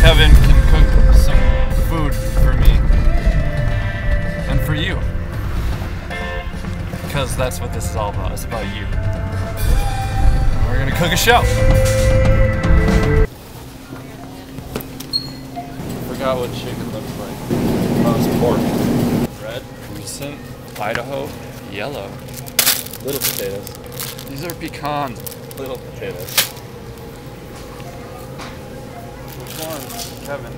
Kevin can cook some food for me and for you. Because that's what this is all about. It's about you. And we're gonna cook a show. Forgot what chicken looks like. Oh, it's pork. Red, recent, Idaho, yellow. Little potatoes. These are pecan. Little potatoes. Which one, Kevin?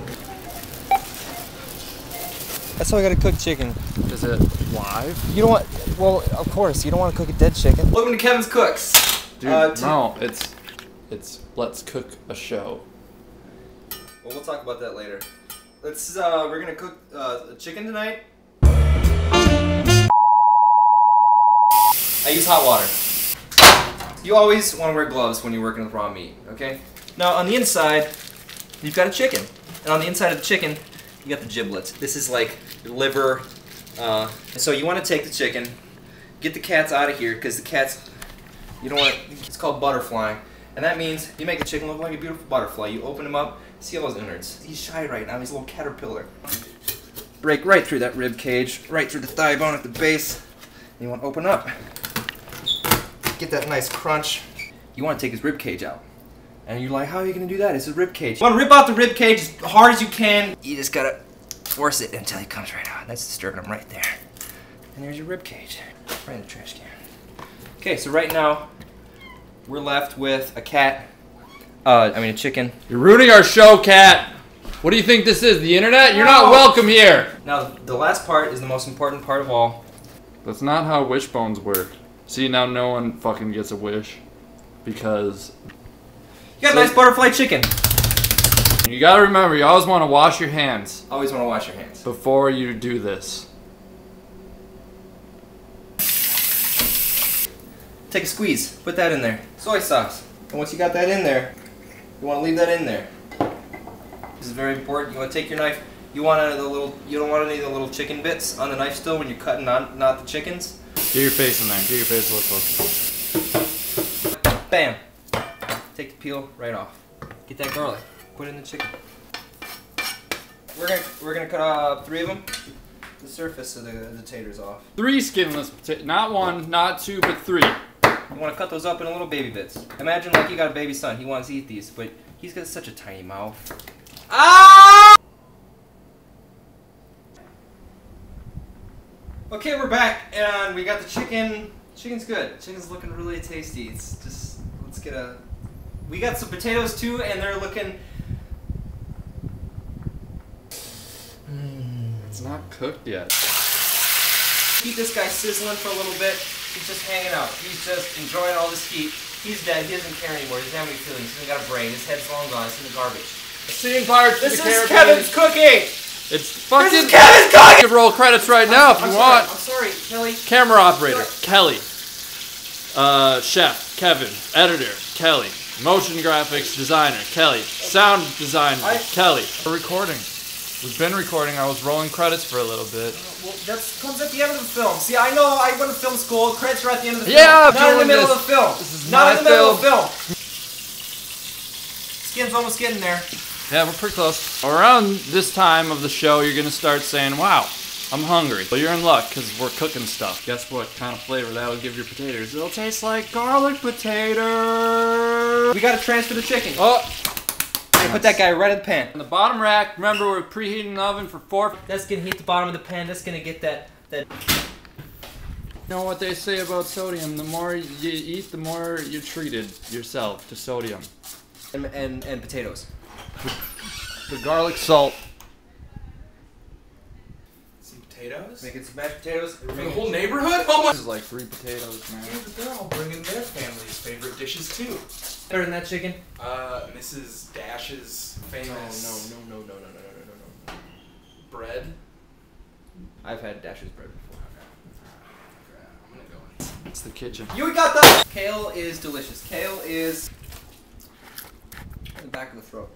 That's how I gotta cook chicken. Is it live? You don't want, well, of course, you don't want to cook a dead chicken. Welcome to Kevin's Cooks. Dude, no, it's let's cook a show. Well, we'll talk about that later. We're gonna cook chicken tonight. I use hot water. You always want to wear gloves when you're working with raw meat, okay? Now, on the inside, you've got a chicken. And on the inside of the chicken, you got the giblets. This is like your liver. So you want to take the chicken, get the cats out of here, because the cats, you don't want to, it's called butterflying. And that means you make the chicken look like a beautiful butterfly. You open him up, see all those innards. He's shy right now, he's a little caterpillar. Break right through that rib cage, right through the thigh bone at the base. And you want to open up. Get that nice crunch. You want to take his rib cage out. And you're like, how are you going to do that? It's a rib cage. You want to rip out the rib cage as hard as you can. You just got to force it until he comes right out. That's the sternum right there. And there's your rib cage. Right in the trash can. Okay, so right now, we're left with a cat. A chicken. You're ruining our show, Cat. What do you think this is, the internet? You're not welcome here. Now, the last part is the most important part of all. That's not how wishbones work. See, now no one fucking gets a wish. Because... You got a nice butterfly chicken. You gotta remember, you always want to wash your hands. Always want to wash your hands. Before you do this. Take a squeeze. Put that in there. Soy sauce. And once you got that in there, you want to leave that in there. This is very important. You want to take your knife. You don't want any of the little chicken bits on the knife still when you're cutting not the chickens. Get your face in there. Get your face a little closer. Bam. Take the peel right off. Get that garlic. Put it in the chicken. We're gonna cut 3 of them. The surface of the taters off. 3 skinless potatoes. Not 1, not 2, but 3. You want to cut those up into little baby bits. Imagine like you got a baby son. He wants to eat these, but he's got such a tiny mouth. Ah! Okay, we're back, and we got the chicken. Chicken's good. Chicken's looking really tasty. It's just, let's get a... We got some potatoes too, and they're looking... It's not cooked yet. Keep this guy sizzling for a little bit. He's just hanging out. He's just enjoying all this heat. He's dead. He doesn't care anymore. He doesn't have any feelings. He hasn't got a brain. His head's long gone. It's in the garbage. Scene parts. This is Kevin's cooking! It's fucking... This is Kevin's cooking! You can roll credits right now if you want. I'm sorry, Kelly. Camera operator, Kelly. Chef, Kevin. Editor, Kelly. Motion graphics designer, Kelly. Sound designer, Kelly. We're recording. We've been recording. I was rolling credits for a little bit. Well, that comes at the end of the film. See, I know I went to film school. Credits are at the end of the film. Yeah, not in the middle of the film. This is not in the middle of the film. film. Skin's almost getting there. Yeah, we're pretty close. Around this time of the show, you're gonna start saying, "Wow, I'm hungry." Well, you're in luck because we're cooking stuff. Guess what kind of flavor that would give your potatoes? It'll taste like garlic potato. We gotta transfer the chicken. Oh. Hey, put that guy right in the pan. On the bottom rack, remember we're preheating the oven for 4. That's gonna heat the bottom of the pan. That's gonna get that. You know what they say about sodium? The more you eat, the more you're treated yourself to sodium. And potatoes. The garlic salt. Some potatoes? Making some mashed potatoes. For the whole neighborhood? Oh my! This is like 3 potatoes, man. Yeah, but they're all bringing their family's favorite dishes too. Better than that chicken? Mrs. Dash's famous. No. Bread. I've had Dash's bread before. I'm gonna go in. It's the kitchen. You got that! Kale is delicious. Kale is in the back of the throat.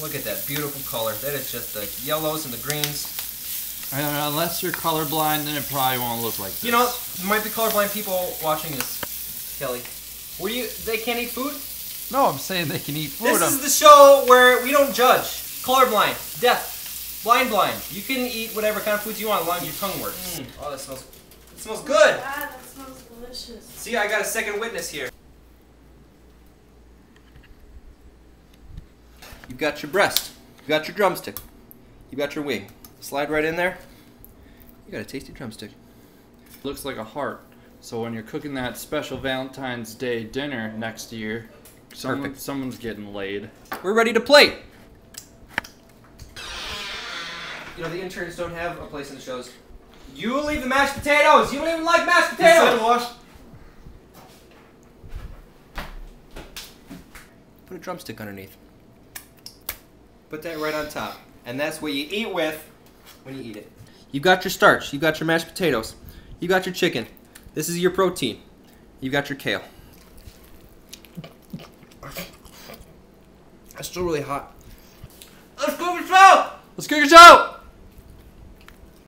Look at that beautiful color. That is just the yellows and the greens. Unless you're colorblind, then it probably won't look like this. You know, there might be colorblind people watching this, Kelly. They can't eat food? No, I'm saying they can eat food. This is the show where we don't judge. Colorblind, deaf, blind. You can eat whatever kind of foods you want as long as your tongue works. Oh, that smells. It smells good. God, that smells delicious. See, I got a second witness here. You've got your breast. You've got your drumstick. You've got your wing. Slide right in there. You got a tasty drumstick. Looks like a heart. So when you're cooking that special Valentine's Day dinner next year, someone's getting laid. We're ready to plate. You know, the interns don't have a place in the shows. You leave the mashed potatoes! You don't even like mashed potatoes! Put a drumstick underneath. Put that right on top. And that's what you eat with when you eat it. You've got your starch. You've got your mashed potatoes. You got your chicken. This is your protein. You've got your kale. It's still really hot. Let's cook it out! Let's cook it out!